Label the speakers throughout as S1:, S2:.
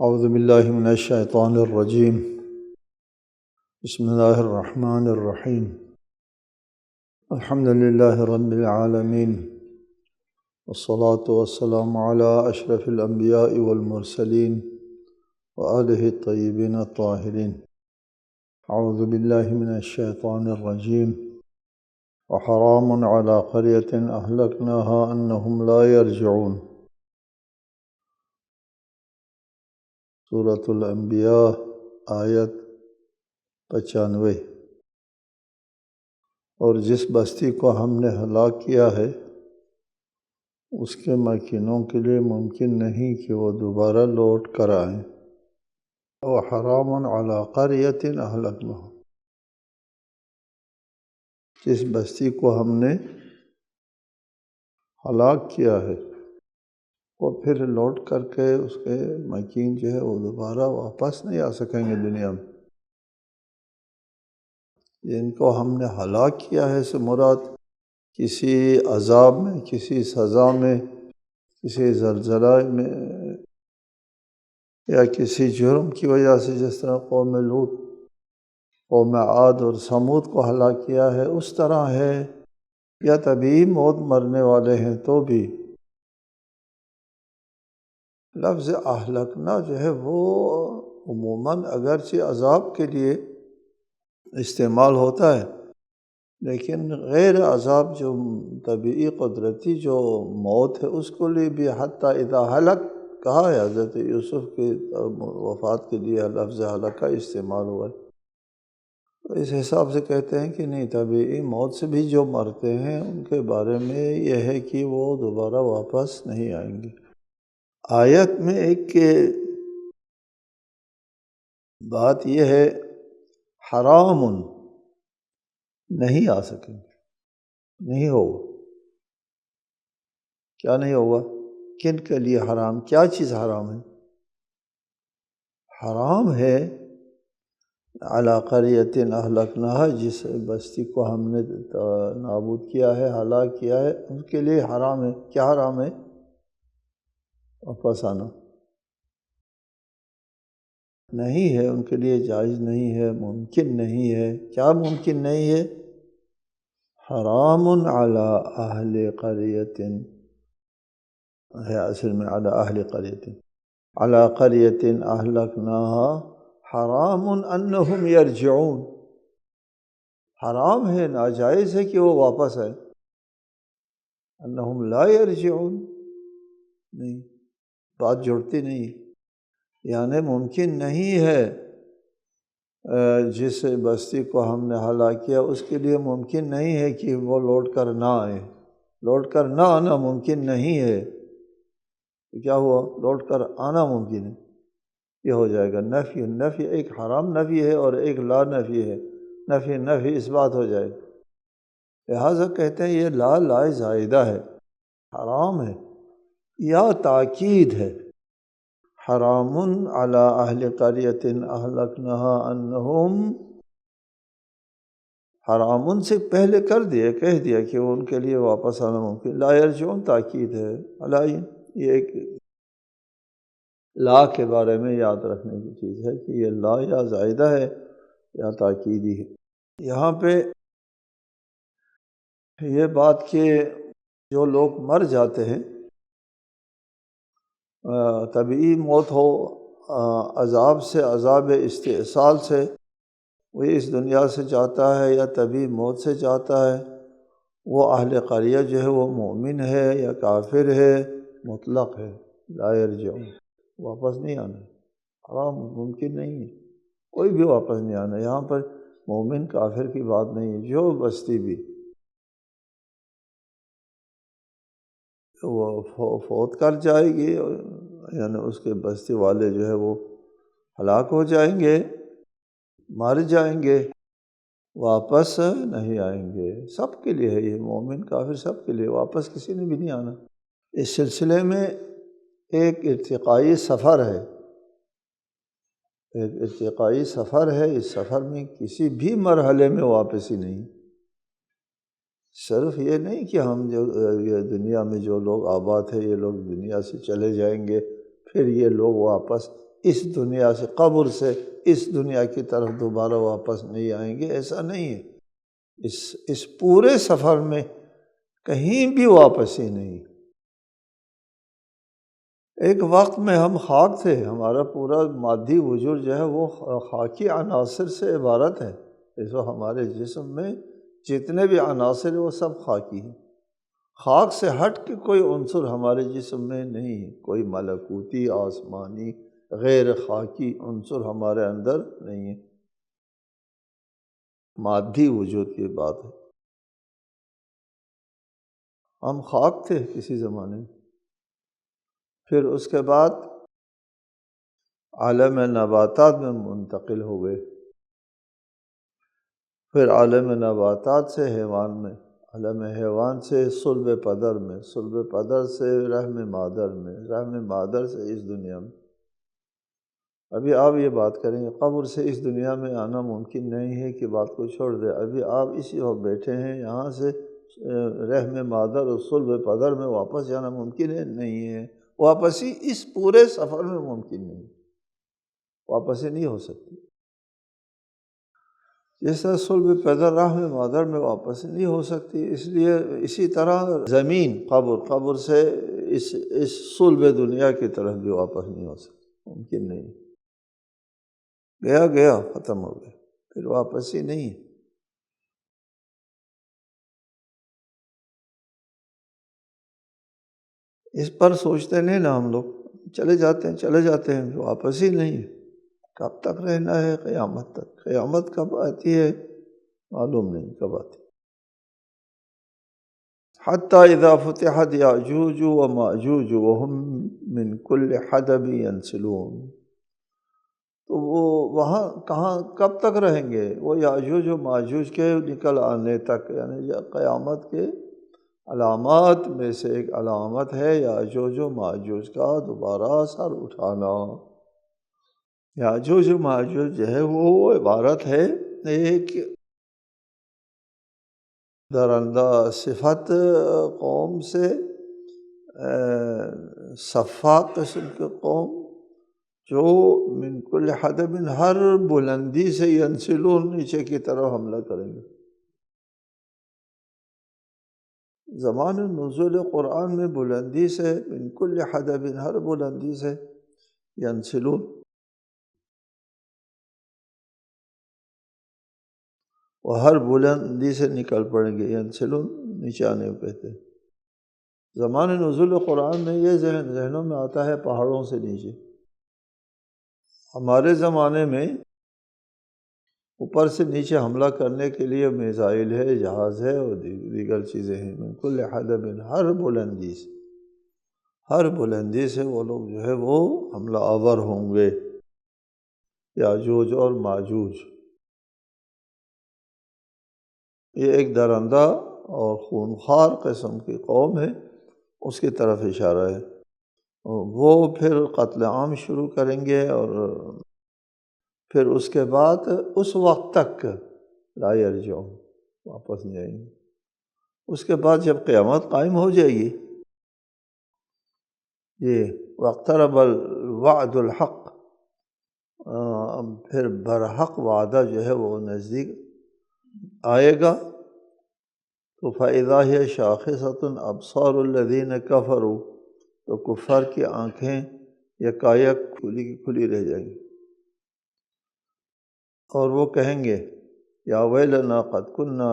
S1: اعوذ باللہ من الشیطان الرجیم بسم اللہ الرحمن الرحیم الحمد للہ رب العالمین والصلاة والسلام علی اشرف الانبیاء والمرسلین وآلہ الطیبین الطاہرین۔ اعوذ باللہ من الشیطان الرجیم وحرام علی قریۃ اہلکناها انہم لا یرجعون۔ سورۃ الانبیاء آیت 95۔ اور جس بستی کو ہم نے ہلاک کیا ہے اس کے ماکینوں کے لیے ممکن نہیں کہ وہ دوبارہ لوٹ کر آئیں۔ وحرام علی قریۃ اہلکناها، جس بستی کو ہم نے ہلاک کیا ہے وہ پھر لوٹ کر کے اس کے مکین جو ہے وہ دوبارہ واپس نہیں آ سکیں گے دنیا میں۔ جن کو ہم نے ہلاک کیا ہے سے مراد کسی عذاب میں، کسی سزا میں، کسی زلزلہ میں یا کسی جرم کی وجہ سے، جس طرح قوم لوط، قوم عاد اور ثمود کو ہلاک کیا ہے اس طرح ہے، یا طبعی موت مرنے والے ہیں تو بھی۔ لفظ اہلکنا جو ہے وہ عموماً اگرچہ عذاب کے لیے استعمال ہوتا ہے، لیکن غیر عذاب جو طبعی قدرتی جو موت ہے اس کو لیے بھی حتیٰ اذا ہلک کہا ہے۔ حضرت یوسف کی وفات کے لیے لفظ ہلکہ استعمال ہوا ہے، تو اس حساب سے کہتے ہیں کہ نہیں، طبعی موت سے بھی جو مرتے ہیں ان کے بارے میں یہ ہے کہ وہ دوبارہ واپس نہیں آئیں گے۔ آیت میں ایک بات یہ ہے، حرام نہیں آ سکیں گے، نہیں ہوگا۔ کیا نہیں ہوگا؟ کن کے لیے حرام؟ کیا چیز حرام ہے؟ حرام ہے علی قریۃ اہلکناها، جس بستی کو ہم نے نابود کیا ہے، ہلاک کیا ہے، ان کے لیے حرام ہے۔ کیا حرام ہے؟ واپس آنا نہیں ہے، ان کے لیے جائز نہیں ہے، ممکن نہیں ہے۔ کیا ممکن نہیں ہے؟ حرام علی اہل قریۃ ہے، اصل میں علی اہل قریۃ، علی قریۃ اہلکناها حرام انہم یرجعون۔ حرام ہے، ناجائز ہے کہ وہ واپس آئے۔ انہم لا یرجعون، نہیں، بات جڑتی نہیں، یعنی ممکن نہیں ہے جس بستی کو ہم نے ہلاک کیا اس کے لیے ممکن نہیں ہے کہ وہ لوٹ کر نہ آئے۔ لوٹ کر نہ آنا ممکن نہیں ہے، تو کیا ہوا؟ لوٹ کر آنا ممکن ہے۔ یہ ہو جائے گا نفی۔ نفی ایک حرام نفی ہے اور ایک لا نفی ہے۔ نفی اس بات ہو جائے گا، لہٰذا کہتے ہیں یہ لا زائدہ ہے، حرام ہے یا تاکید ہے۔ حرام علی اہل قریۃ اہلکناها انہم، حرام سے پہلے کر دیا، کہہ دیا کہ ان کے لیے واپس آنا ممکن۔ لا یرجعون تاکید ہے، علی، یہ ایک لا کے بارے میں یاد رکھنے کی چیز ہے کہ یہ لا یا زائدہ ہے یا تاکیدی ہے۔ یہاں پہ یہ بات کہ جو لوگ مر جاتے ہیں، طبعی موت ہو، عذاب سے، عذاب استئصال سے وہ اس دنیا سے جاتا ہے یا طبعی موت سے جاتا ہے، وہ اہل قریہ جو ہے وہ مومن ہے یا کافر ہے، مطلق ہے، لا یرجعون، واپس نہیں آنا، حرام، ممکن نہیں ہے، کوئی بھی واپس نہیں آنا۔ یہاں پر مومن کافر کی بات نہیں ہے، جو بستی بھی وہ فوت کر جائے گی، یعنی اس کے بستی والے جو ہے وہ ہلاک ہو جائیں گے، مر جائیں گے، واپس نہیں آئیں گے۔ سب کے لیے ہے یہ، مومن کافر سب کے لیے، واپس کسی نے بھی نہیں آنا۔ اس سلسلے میں ایک ارتقائی سفر ہے، ایک ارتقائی سفر ہے، اس سفر میں کسی بھی مرحلے میں واپسی نہیں۔ صرف یہ نہیں کہ ہم جو یہ دنیا میں جو لوگ آباد ہیں یہ لوگ دنیا سے چلے جائیں گے پھر یہ لوگ واپس اس دنیا سے، قبر سے اس دنیا کی طرف دوبارہ واپس نہیں آئیں گے، ایسا نہیں ہے۔ اس پورے سفر میں کہیں بھی واپسی نہیں۔ ایک وقت میں ہم خاک تھے، ہمارا پورا مادی وجود جو ہے وہ خاکی عناصر سے عبارت ہے۔ اس وقت ہمارے جسم میں جتنے بھی عناصر ہیں وہ سب خاکی ہیں۔ خاک سے ہٹ کے کوئی عنصر ہمارے جسم میں نہیں ہے، کوئی ملکوتی، آسمانی، غیر خاکی عنصر ہمارے اندر نہیں ہے۔ مادی وجود کی بات ہے۔ ہم خاک تھے کسی زمانے میں، پھر اس کے بعد عالم نباتات میں منتقل ہو گئے، پھر عالم نباتات سے حیوان میں، عالم حیوان سے صلب پدر میں، صلب پدر سے رحم مادر میں، رحم مادر سے اس دنیا میں۔ ابھی آپ یہ بات کریں گے قبر سے اس دنیا میں آنا ممکن نہیں ہے کہ بات کو چھوڑ دیں۔ ابھی آپ اسی وقت بیٹھے ہیں، یہاں سے رحم مادر اور صلب پدر میں واپس جانا ممکن ہے؟ نہیں ہے۔ واپسی اس پورے سفر میں ممکن نہیں، واپسی نہیں ہو سکتی۔ جس طرح صلب پدر رحم مادر میں واپسی نہیں ہو سکتی، اس لیے اسی طرح زمین قبر سے اس صلب دنیا کی طرف بھی واپس نہیں ہو سکتی، ممکن نہیں۔ گیا ختم ہو گیا، پھر واپسی نہیں۔ اس پر سوچتے نہیں نا ہم لوگ، چلے جاتے ہیں، واپس ہی نہیں ہے۔ کب تک رہنا ہے؟ قیامت تک۔ قیامت کب آتی ہے معلوم نہیں کب آتی۔ حتیٰ اذا فتحت یاجوج وماجوج وہم من کل حدب ینسلون، تو وہ وہاں کب تک رہیں گے؟ وہ یاجوج و ماجوج کے نکل آنے تک، یعنی قیامت کے علامات میں سے ایک علامت ہے یاجوج و ماجوج کا دوبارہ سر اٹھانا۔ یاجوج و ماجوج جو ہے وہ عبارت ہے ایک درندہ صفت قوم سے، صفاق قسم کے قوم، جو من کل حدب، ہر بلندی سے، ینسلون، نیچے کی طرف حملہ کریں گے۔ زمان نزول قرآن میں بلندی سے، من کل حدب، ہر بلندی سے، ینسلون، وہ ہر بلندی سے نکل پڑیں گے۔ ینسلون نیچے آنے کو کہتے ہیں۔ زمان نزول قرآن میں یہ ذہنوں میں آتا ہے پہاڑوں سے نیچے۔ ہمارے زمانے میں اوپر سے نیچے حملہ کرنے کے لیے میزائل ہے، جہاز ہے اور دیگر چیزیں ہیں۔ من کل حدب، ہر بلندی سے وہ لوگ جو ہے وہ حملہ آور ہوں گے، یاجوج اور ماجوج۔ یہ ایک درندہ اور خونخوار قسم کی قوم ہے، اس کی طرف اشارہ ہے۔ وہ پھر قتل عام شروع کریں گے، اور پھر اس کے بعد اس وقت تک لا یرجعون، واپس نہیں آئیں گے۔ اس کے بعد جب قیامت قائم ہو جائے گی، یہ واقترب الوعد الحق، پھر برحق وعدہ جو ہے وہ نزدیک آئے گا، تو فَإِذَا هِيَ شَاخِصَةٌ أَبْصَارُ الَّذِينَ كَفَرُوا، تو کفار کی آنکھیں یکایک کھلی رہ جائیں گی، اور وہ کہیں گے یا ویلنا قد کنا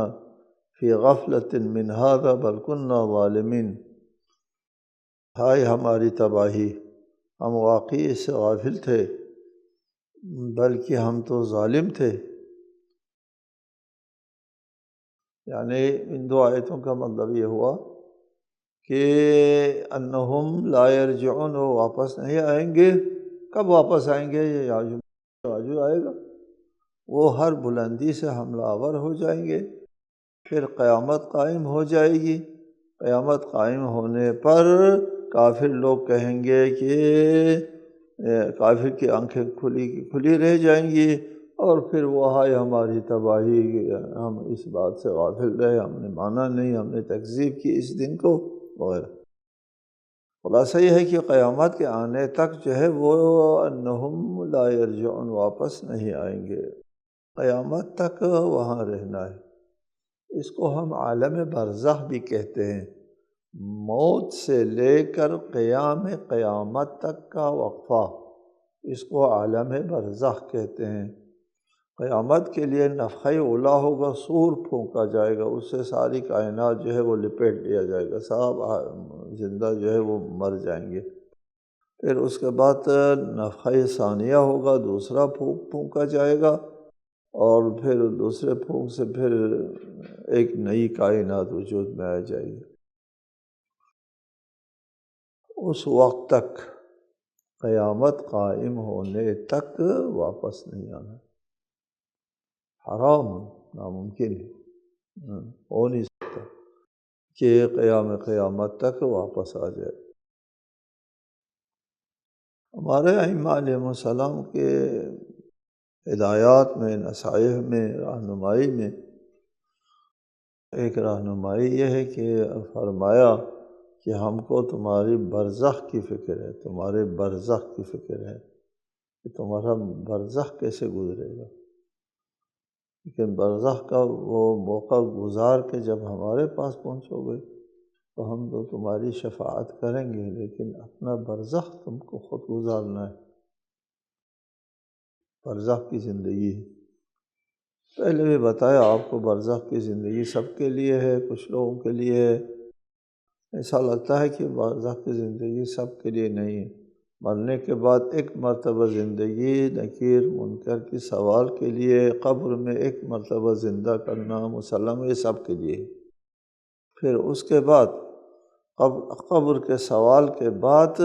S1: فی غفلۃ من ھذا بل کنا ظالمین، ہائے ہماری تباہی، ہم واقعی اس سے غافل تھے بلکہ ہم تو ظالم تھے۔ یعنی ان دو آیتوں کا مطلب یہ ہوا کہ انہم لا یرجعون، وہ واپس نہیں آئیں گے۔ کب واپس آئیں گے؟ یہ یاجوج آئے گا، وہ ہر بلندی سے حملہ آور ہو جائیں گے، پھر قیامت قائم ہو جائے گی۔ قیامت قائم ہونے پر کافر لوگ کہیں گے کہ کافر کی آنکھیں کھلی رہ جائیں گی، اور پھر وہ ہائے ہماری تباہی، ہم اس بات سے غافل رہے، ہم نے مانا نہیں، ہم نے تکذیب کی اس دن کو، وغیرہ۔ خلاصہ یہ ہے کہ قیامت کے آنے تک جو ہے وہ انہم لا یرجعون، واپس نہیں آئیں گے، قیامت تک وہاں رہنا ہے۔ اس کو ہم عالم برزخ بھی کہتے ہیں، موت سے لے کر قیام قیامت تک کا وقفہ، اس کو عالم برزخ کہتے ہیں۔ قیامت کے لیے نفخہ اولیٰ ہوگا، سور پھونکا جائے گا، اس سے ساری کائنات جو ہے وہ لپیٹ لیا جائے گا، سب زندہ جو ہے وہ مر جائیں گے۔ پھر اس کے بعد نفخہ ثانیہ ہوگا، دوسرا پھونک پھونکا جائے گا، اور پھر دوسرے پھونک سے پھر ایک نئی کائنات وجود میں آ جائے گی۔ اس وقت تک، قیامت قائم ہونے تک واپس نہیں آنا، حرام، ناممکن ہے، ہو نہیں سکتا کہ قیامت تک واپس آ جائے۔ ہمارے ائمہ علیہ السلام کے ہدایات میں، نصائح میں، رہنمائی میں ایک رہنمائی یہ ہے کہ فرمایا کہ ہم کو تمہاری برزخ کی فکر ہے، تمہارے برزخ کی فکر ہے کہ تمہارا برزخ کیسے گزرے گا۔ لیکن برزخ کا وہ موقع گزار کے جب ہمارے پاس پہنچو گے تو ہم تو تمہاری شفاعت کریں گے، لیکن اپنا برزخ تم کو خود گزارنا ہے۔ برزخ کی زندگی پہلے بھی بتایا آپ کو، برزخ کی زندگی سب کے لیے ہے، کچھ لوگوں کے لیے ہے۔ ایسا لگتا ہے کہ برزخ کی زندگی سب کے لیے نہیں ہے، مرنے کے بعد ایک مرتبہ زندگی نکیر منکر کی سوال کے لیے، قبر میں ایک مرتبہ زندہ کرنا مسلم، یہ سب کے لیے۔ پھر اس کے بعد قبر کے سوال کے بعد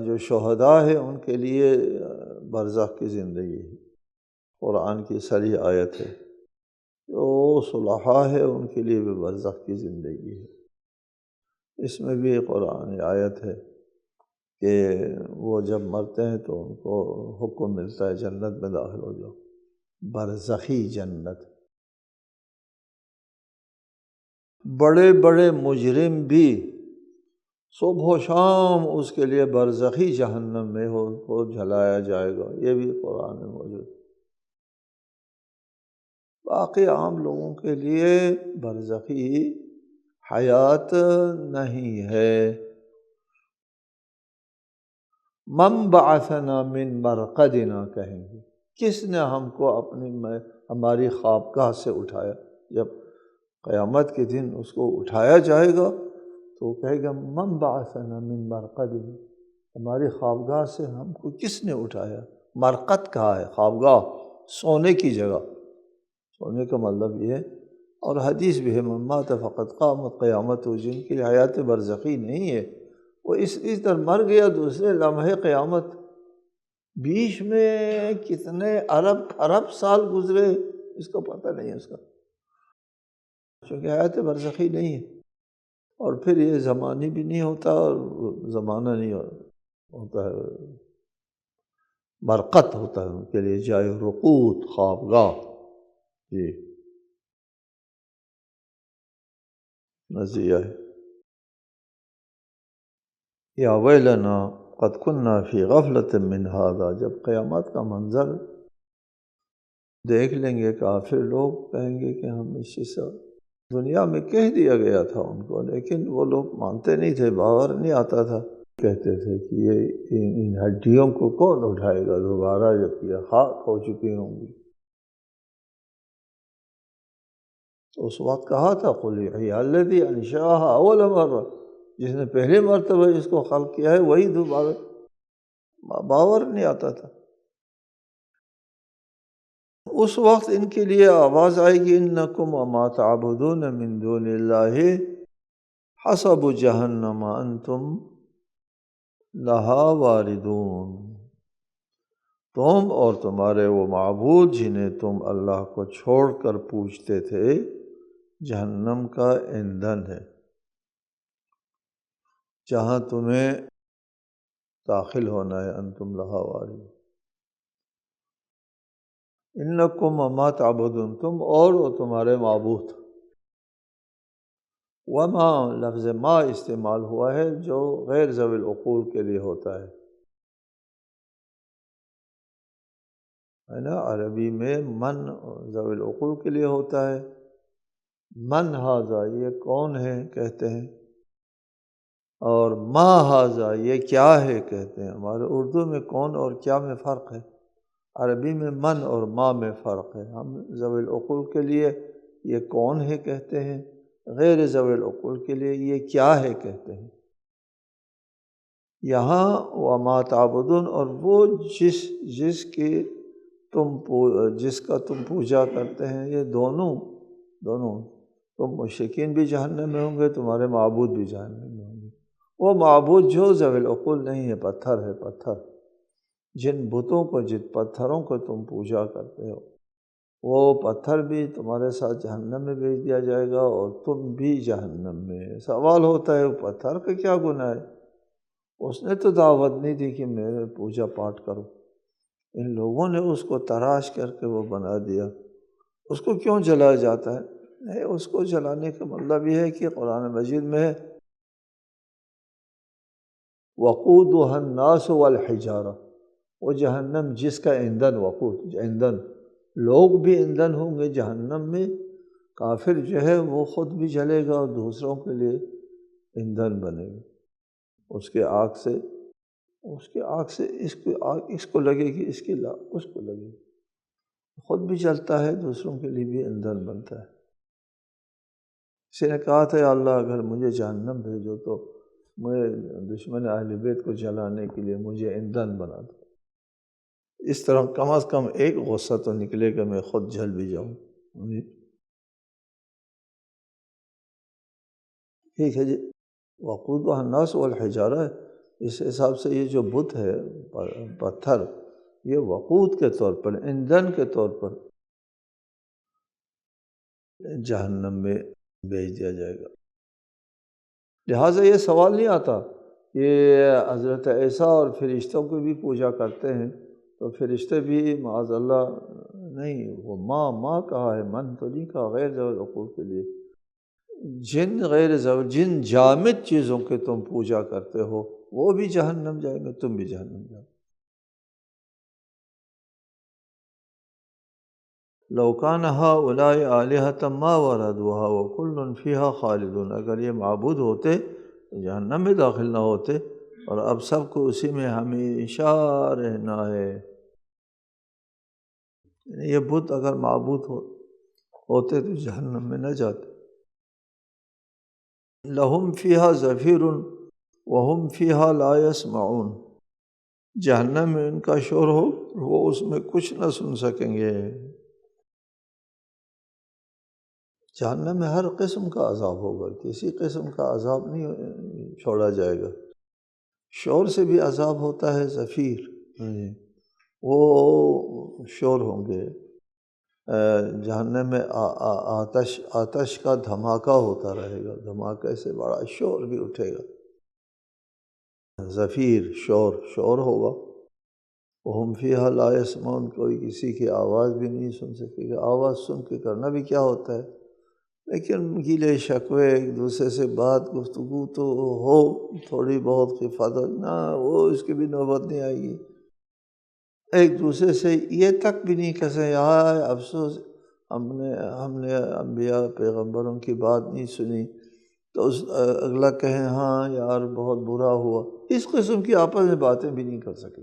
S1: جو شہداء ہیں ان کے لیے برزخ کی زندگی ہے، قرآن کی صریح آیت ہے۔ جو صلحاء ہے ان کے لیے بھی برزخ کی زندگی ہے، اس میں بھی قرآن آیت ہے کہ وہ جب مرتے ہیں تو ان کو حکم ملتا ہے جنت میں داخل ہو جاؤ، برزخی جنت۔ بڑے بڑے مجرم بھی صبح و شام اس کے لیے برزخی جہنم میں ہو کو جلایا جائے گا، یہ بھی قرآن میں موجود۔ باقی عام لوگوں کے لیے برزخی حیات نہیں ہے۔ من بعثنا من مرقدنا کہیں گے، کس نے ہم کو ہماری خوابگاہ سے اٹھایا؟ جب قیامت کے دن اس کو اٹھایا جائے گا تو وہ کہے گا من بعثنا من مرقدنا، ہماری خوابگاہ سے ہم کو کس نے اٹھایا؟ مرقد کہا ہے، خوابگاہ، سونے کی جگہ، سونے کا مطلب یہ ہے۔ اور حدیث بھی ہے من مات فقد قامت قیامت، جن کی حیات برزخی نہیں ہے وہ اس طرح مر گیا، دوسرے لمحے قیامت۔ بیچ میں کتنے ارب خرب سال گزرے اس کو پتہ نہیں ہے اس کا، چونکہ حیات برزخی نہیں ہے۔ اور پھر یہ زمانی بھی نہیں ہوتا اور زمانہ نہیں ہوتا ہے، برقت ہوتا ہے ان کے لیے، جائے رقود، خوابگاہ۔ جی نظریہ ہے۔ یا ویلنا قد کنا فی غفلۃ من ھذا، جب قیامت کا منظر دیکھ لیں گے کافر لوگ، کہیں گے کہ ہم اس چیز سے دنیا میں کہہ دیا گیا تھا ان کو، لیکن وہ لوگ مانتے نہیں تھے، باور نہیں آتا تھا۔ کہتے تھے کہ یہ ان ہڈیوں کو کون اٹھائے گا دوبارہ جب یہ خاک ہو چکی ہوں گی۔ اس وقت کہا تھا قل یحییھا الذی انشأھا اول مرہ، جس نے پہلی مرتبہ اس کو خلق کیا ہے وہی دوبارہ، باور نہیں آتا تھا۔ اس وقت ان کے لیے آواز آئے گی انکم وما تعبدون من دون اللہ حسب جہنم انتم لہا واردون، تم اور تمہارے وہ معبود جنہیں تم اللہ کو چھوڑ کر پوجتے تھے جہنم کا ایندھن ہے، جہاں تمہیں داخل ہونا ہے، انتم لہا واردون۔ انکم وما تعبدون، تم اور وہ تمہارے معبود، وما لفظ ما استعمال ہوا ہے جو غیر ذوی العقول کے لیے ہوتا ہے نا، عربی میں من ذوی العقول کے لیے ہوتا ہے۔ من ھذا، یہ کون ہے کہتے ہیں، اور ما ھذا، یہ کیا ہے کہتے ہیں۔ ہمارے اردو میں کون اور کیا میں فرق ہے، عربی میں من اور ما میں فرق ہے۔ ہم ذوی العقول کے لیے یہ کون ہے کہتے ہیں، غیر ذوی العقول کے لیے یہ کیا ہے کہتے ہیں۔ یہاں وما تعبدون، اور وہ جس کا تم پوجا کرتے ہیں، یہ دونوں تم مشرکین بھی جہنم میں ہوں گے، تمہارے معبود بھی جہنم میں ہوں گے۔ وہ معبود جو ذوی العقول نہیں ہے، پتھر ہے، پتھر، جن بتوں کو، جن پتھروں کو تم پوجا کرتے ہو، وہ پتھر بھی تمہارے ساتھ جہنم میں بھیج دیا جائے گا اور تم بھی جہنم میں۔ سوال ہوتا ہے وہ پتھر کا کیا گناہ ہے، اس نے تو دعوت نہیں دی کہ میرے پوجا پاٹ کرو، ان لوگوں نے اس کو تراش کر کے وہ بنا دیا۔ اس کو کیوں جلایا جاتا ہے؟ نہیں، اس کو جلانے کا مطلب یہ ہے کہ قرآن مجید میں ہے وقودها الناس والحجارہ، وہ جہنم جس کا ایندھن، وقود ایندھن، لوگ بھی ایندھن ہوں گے جہنم میں، کافر جو ہے وہ خود بھی جلے گا اور دوسروں کے لیے ایندھن بنے گا۔ اس کے آگ سے اس کو لگے گی، اس کو لگے گی، خود بھی جلتا ہے، دوسروں کے لیے بھی ایندھن بنتا ہے۔ کسی نے کہا تھا یا اللہ اگر مجھے جہنم بھیجو تو مجھے دشمن اہل بیت کو جلانے کے لیے مجھے ایندھن بنا دو، اس طرح کم از کم ایک غصہ تو نکلے کہ میں خود جل بھی جاؤں۔ ٹھیک ہے جی، وقودها الناس والحجارہ، اس حساب سے یہ جو بت ہے، پتھر، یہ وقود کے طور پر، ایندھن کے طور پر جہنم میں بھیج دیا جائے گا۔ لہٰذا یہ سوال نہیں آتا، یہ حضرت عیسیٰ اور فرشتوں کو بھی پوجا کرتے ہیں تو فرشتے بھی معاذ اللہ، نہیں، وہ ماں کہا ہے، من تو نہیں کہا، غیر ذوی العقول کے لیے۔ جن جامد چیزوں کے تم پوجا کرتے ہو وہ بھی جہنم جائیں گے، تم بھی جہنم جاؤ۔ لو کان ہؤلاء آلہۃ ما وردوها وکل فیہا خالدون، اگر یہ معبود ہوتے تو جہنم میں داخل نہ ہوتے، اور اب سب کو اسی میں ہمیشہ رہنا ہے۔ یہ بت اگر معبود ہوتے تو جہنم میں نہ جاتے۔ لہم فیہا زفیر وہم فیہا لا یسمعون، جہنم میں ان کا شور ہو، وہ اس میں کچھ نہ سن سکیں گے۔ جہنم میں ہر قسم کا عذاب ہوگا، کسی قسم کا عذاب نہیں چھوڑا جائے گا۔ شور سے بھی عذاب ہوتا ہے، زفیر، وہ شور ہوں گے۔ جہنم میں آتش کا دھماکہ ہوتا رہے گا، دھماکے سے بڑا شور بھی اٹھے گا، زفیر، شور ہوگا۔ وہم فیہا لا یسمعون، کوئی کسی کی آواز بھی نہیں سن سکے گا۔ آواز سن کے کرنا بھی کیا ہوتا ہے، لیکن گیلے شکوے، ایک دوسرے سے بات گفتگو تو ہو، تھوڑی بہت حفاظت نہ، وہ اس کی بھی نوبت نہیں آئے گی۔ ایک دوسرے سے یہ تک بھی نہیں کہہ سکے ہائے افسوس ہم نے انبیاء پیغمبروں کی بات نہیں سنی، تو اگلا کہیں ہاں یار بہت برا ہوا، اس قسم کی آپس میں باتیں بھی نہیں کر سکیں۔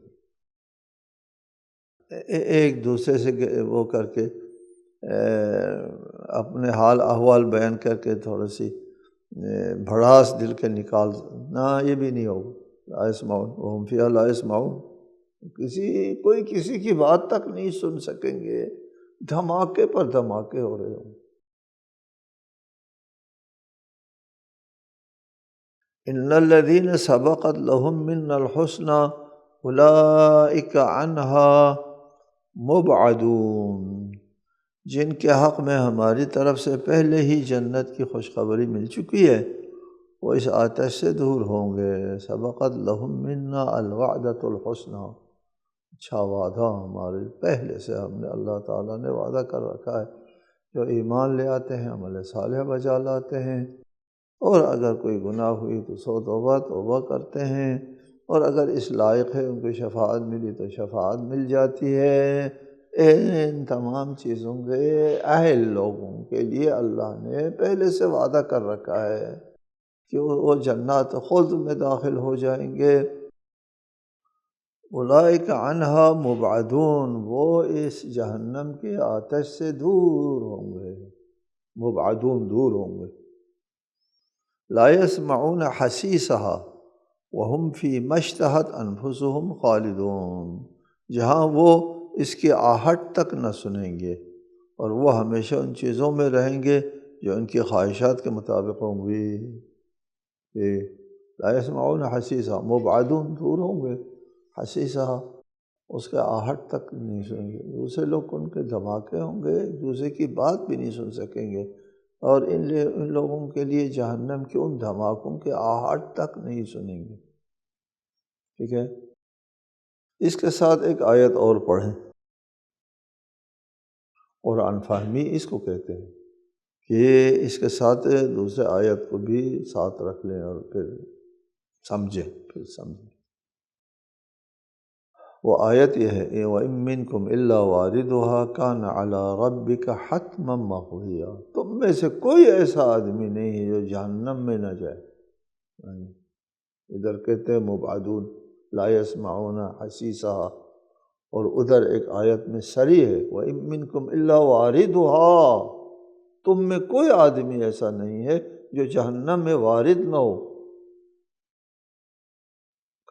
S1: ایک دوسرے سے وہ کر کے اپنے حال احوال بیان کر کے تھوڑی سی بھڑاس دل کے نکال، نہ یہ بھی نہیں ہوگا۔ لا یسمعون وہم فیہا لا یسمعون، کوئی کسی کی بات تک نہیں سن سکیں گے، دھماکے پر دھماکے ہو رہے ہوں۔ ان الذین سبقت لهم منا الحسنی اولئک عنہا مبعدون، جن کے حق میں ہماری طرف سے پہلے ہی جنت کی خوشخبری مل چکی ہے، وہ اس آتش سے دور ہوں گے۔ سبقت لهم منا الوعدۃ الحسنی، اچھا وعدہ ہمارے پہلے سے ہم نے، اللہ تعالیٰ نے وعدہ کر رکھا ہے، جو ایمان لے آتے ہیں، عمل صالح بجا لاتے ہیں، اور اگر کوئی گناہ ہوئی تو 100 توبہ کرتے ہیں، اور اگر اس لائق ہے ان کو شفاعت ملی تو شفاعت مل جاتی ہے۔ ان تمام چیزوں کے اہل لوگوں کے لیے اللہ نے پہلے سے وعدہ کر رکھا ہے کہ وہ جنات خلد میں داخل ہو جائیں گے۔ اولئک عنہا مبعدون، وہ اس جہنم کے آتش سے دور ہوں گے، مبعدون دور ہوں گے۔ لا يسمعون حسیسہا وہم فیما اشتہت انفسہم خالدون، جہاں وہ اس کی آہٹ تک نہ سنیں گے، اور وہ ہمیشہ ان چیزوں میں رہیں گے جو ان کی خواہشات کے مطابق ہوں گی۔ لا يسمعون حسیسہا، مبعدون دور ہوں گے، حسیسہا اس کے آہٹ تک نہیں سنیں گے۔ دوسرے لوگ ان کے دھماکے ہوں گے، ایک دوسرے کی بات بھی نہیں سن سکیں گے، اور ان لوگوں کے لیے جہنم کے ان دھماکوں کے آہٹ تک نہیں سنیں گے۔ ٹھیک ہے، اس کے ساتھ ایک آیت اور پڑھیں، قرآن فہمی اس کو کہتے ہیں، کہ اس کے ساتھ دوسرے آیت کو بھی ساتھ رکھ لیں اور پھر سمجھیں۔ وہ آیت یہ ہے، وَإِن مِّنكُمْ إِلَّا وَارِدُهَا كَانَ عَلَىٰ رَبِّكَ حَتْمًا مَّقْضِيًّا، تم میں سے کوئی ایسا آدمی نہیں ہے جو جہنم میں نہ جائے۔ ادھر کہتے ہیں مبعدون لا يسمعون حسیسها، اور ادھر ایک آیت میں صریح ہے وَإِن مِّنكُمْ إِلَّا وَارِدُهَا، تم میں کوئی آدمی ایسا نہیں ہے جو جہنم میں وارد نہ ہو۔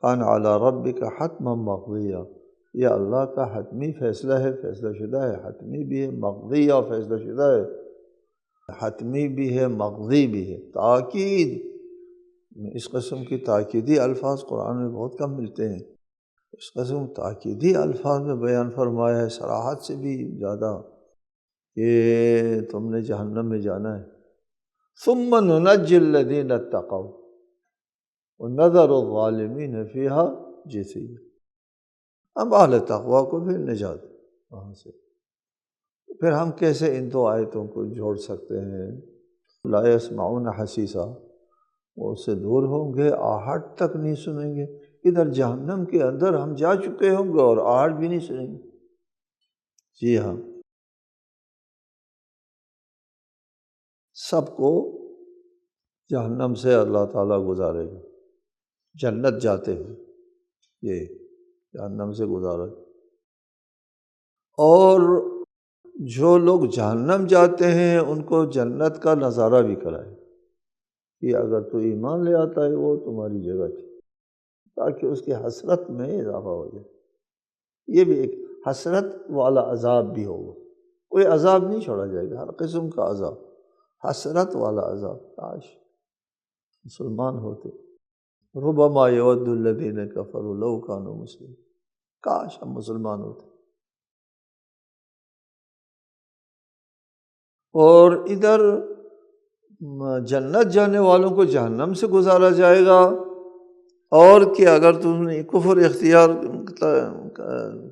S1: کان علی ربک حتما مقضیہ، یہ اللہ کا حتمی فیصلہ ہے، فیصلہ شدہ ہے، حتمی بھی ہے، مقضیہ فیصلہ شدہ ہے، حتمی بھی ہے، مقضی بھی ہے۔ تاکید، اس قسم کی تاکیدی الفاظ قرآن میں بہت کم ملتے ہیں، اس قسم تاکیدی الفاظ میں بیان فرمایا ہے صراحت سے بھی زیادہ، کہ تم نے جہنم میں جانا ہے۔ ثم ننجی الذین اتقوا وَنَذَرُ الظَّالِمِينَ فِيهَا جِثِيًّا، ہم اہل تقوی کو بھی نجات وہاں سے۔ پھر ہم کیسے ان دو آیتوں کو جوڑ سکتے ہیں؟ لا يسمعون حسیسا، وہ اس سے دور ہوں گے، آہٹ تک نہیں سنیں گے۔ ادھر جہنم کے اندر ہم جا چکے ہوں گے اور آہٹ بھی نہیں سنیں گے۔ جی ہاں، سب کو جہنم سے اللہ تعالیٰ گزارے گا، جنت جاتے ہیں یہ جہنم سے گزارا، اور جو لوگ جہنم جاتے ہیں ان کو جنت کا نظارہ بھی کرائے کہ اگر تو ایمان لے آتا ہے وہ تمہاری جگہ تھی، تاکہ اس کی حسرت میں اضافہ ہو جائے۔ یہ بھی ایک حسرت والا عذاب بھی ہوگا، کوئی عذاب نہیں چھوڑا جائے گا، ہر قسم کا عذاب، حسرت والا عذاب۔ کاش مسلمان ہوتے، ربما یود الذین کفروا لو کانوا مسلمین، کاش ہم مسلمان ہوتے۔ اور ادھر جنت جانے والوں کو جہنم سے گزارا جائے گا، اور کہ اگر تم نے کفر اختیار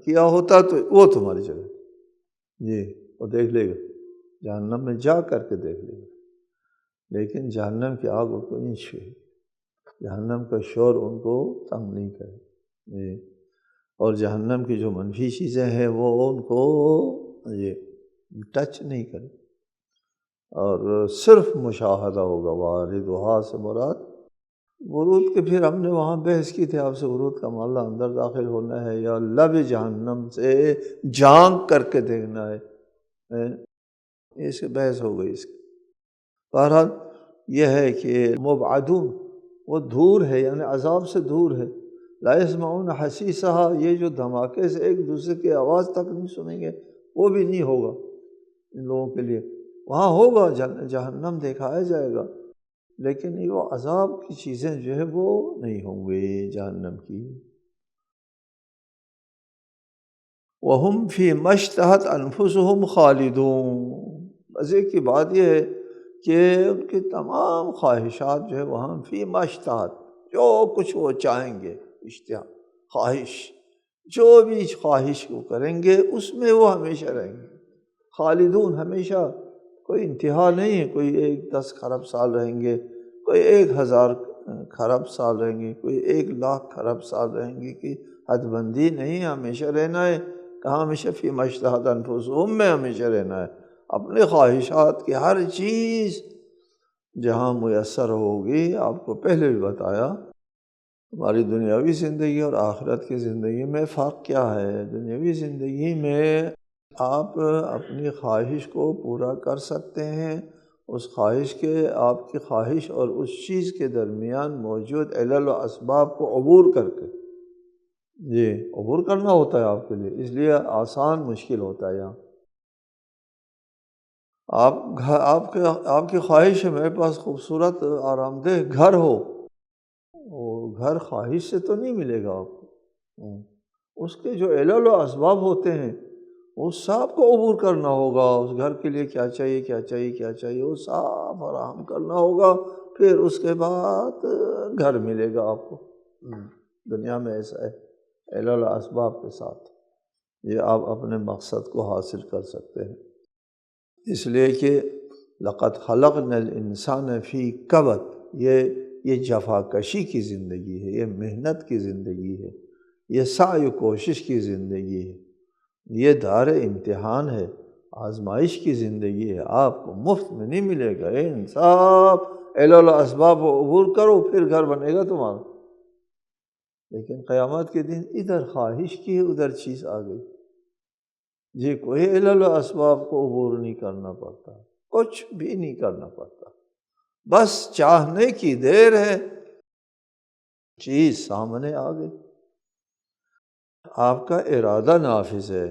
S1: کیا ہوتا تو وہ تمہاری جگہ، جی وہ دیکھ لے گا، جہنم میں جا کر کے دیکھ لے گا، لیکن جہنم کی آگ ان کو نہیں چھوئے، جہنم کا شور ان کو تنگ نہیں کرے، اور جہنم کی جو منفی چیزیں ہیں وہ ان کو یہ ٹچ نہیں کرے، اور صرف مشاہدہ ہوگا۔ واردھا سے مراد ورود کے، پھر ہم نے وہاں بحث کی تھی آپ سے، ورود کا معنی اندر داخل ہونا ہے یا لب جہنم سے جھانک کر کے دیکھنا ہے، اس کی بحث ہو گئی اس کی۔ بہرحال یہ ہے کہ مبعدون وہ دور ہے، یعنی عذاب سے دور ہے۔ لا يسمعون حسیسہا، یہ جو دھماکے سے ایک دوسرے کی آواز تک نہیں سنیں گے، وہ بھی نہیں ہوگا ان لوگوں کے لیے۔ وہاں ہوگا، جہنم دکھایا جائے گا، لیکن یہ وہ عذاب کی چیزیں جو ہے وہ نہیں ہوں گی جہنم کی۔ وَهُمْ فِي مَا اشْتَهَتْ أَنفُسُهُمْ خَالِدُونَ، مزے کی بات یہ ہے کہ ان کی تمام خواہشات جو ہے وہاں فی ما اشتہت، جو کچھ وہ چاہیں گے، اشتہا خواہش، جو بھی خواہش کو کریں گے اس میں وہ ہمیشہ رہیں گے، خالدون ہمیشہ، کوئی انتہا نہیں ہے، کوئی 10 خرب سال رہیں گے، کوئی 1000 خراب سال رہیں گے، کوئی 1,00,000 خراب سال رہیں گے، کہ حد بندی نہیں، ہمیشہ رہنا ہے۔ کہاں ہمیشہ فی ما اشتہت انفسہم میں ہمیشہ رہنا ہے، اپنے خواہشات کی ہر چیز جہاں میسر ہوگی۔ آپ کو پہلے بھی بتایا ہماری دنیاوی زندگی اور آخرت کی زندگی میں فرق کیا ہے۔ دنیاوی زندگی میں آپ اپنی خواہش کو پورا کر سکتے ہیں، اس خواہش کے، آپ کی خواہش اور اس چیز کے درمیان موجود علل و اسباب کو عبور کر کے، جی عبور کرنا ہوتا ہے آپ کے لیے، اس لیے آسان مشکل ہوتا ہے یہاں۔ آپ کی خواہش ہے میرے پاس خوبصورت آرام دہ گھر ہو، وہ گھر خواہش سے تو نہیں ملے گا آپ کو، اس کے جو علل و اسباب ہوتے ہیں وہ سب کو عبور کرنا ہوگا۔ اس گھر کے لیے کیا چاہیے، کیا چاہیے، کیا چاہیے، وہ سب فراہم کرنا ہوگا، پھر اس کے بعد گھر ملے گا آپ کو۔ دنیا میں ایسا ہے، علل و اسباب کے ساتھ یہ آپ اپنے مقصد کو حاصل کر سکتے ہیں۔ اس لیے کہ لقد خلقنا الانسان فی کبد، یہ جفا کشی کی زندگی ہے، یہ محنت کی زندگی ہے، یہ سعی و کوشش کی زندگی ہے، یہ دار امتحان ہے، آزمائش کی زندگی ہے۔ آپ کو مفت میں نہیں ملے گا، ان سب علل و اسباب و عبور کرو پھر گھر بنے گا تمہارا۔ لیکن قیامت کے دن ادھر خواہش کی ادھر چیز آ گئی، جی کوئی علل و اسباب کو عبور نہیں کرنا پڑتا، کچھ بھی نہیں کرنا پڑتا، بس چاہنے کی دیر ہے، چیز سامنے آ گئی۔ آپ کا ارادہ نافذ ہے،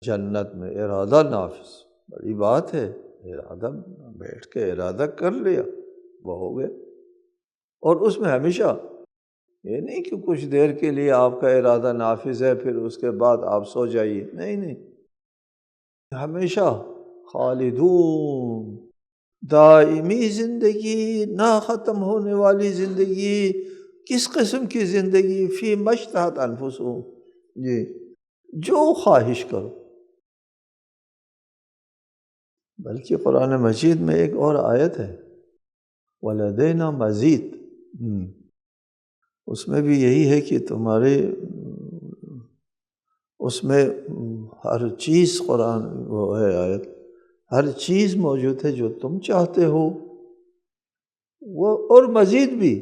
S1: جنت میں ارادہ نافذ بڑی بات ہے، ارادہ بیٹھ کے ارادہ کر لیا وہ ہو گیا۔ اور اس میں ہمیشہ یہ نہیں کہ کچھ دیر کے لیے آپ کا ارادہ نافذ ہے پھر اس کے بعد آپ سو جائیے، نہیں، ہمیشہ خالدون، دائمی زندگی، نہ ختم ہونے والی زندگی۔ کس قسم کی زندگی؟ فی ما اشتہت انفسہم، جی جو خواہش کرو۔ بلکہ قرآن مجید میں ایک اور آیت ہے وَلَدَيْنَا مَزِيدٌ، اس میں بھی یہی ہے کہ تمہارے اس میں ہر چیز، قرآن وہ ہے آیت، ہر چیز موجود ہے جو تم چاہتے ہو، وہ اور مزید بھی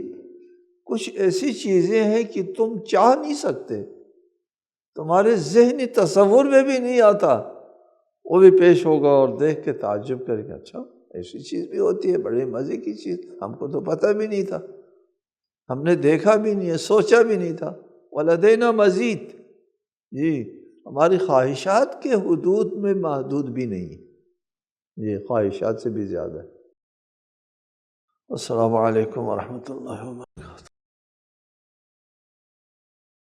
S1: کچھ ایسی چیزیں ہیں کہ تم چاہ نہیں سکتے، تمہارے ذہنی تصور میں بھی نہیں آتا، وہ بھی پیش ہوگا اور دیکھ کے تعجب کرے گا، اچھا ایسی چیز بھی ہوتی ہے، بڑے مزے کی چیز، ہم کو تو پتہ بھی نہیں تھا، ہم نے دیکھا بھی نہیں ہے، سوچا بھی نہیں تھا۔ وَلَدَيْنَا مَزِيدٌ، جی ہماری خواہشات کے حدود میں محدود بھی نہیں ہے، یہ خواہشات سے بھی زیادہ ہے۔ السلام علیکم ورحمۃ اللہ وبرکاتہ۔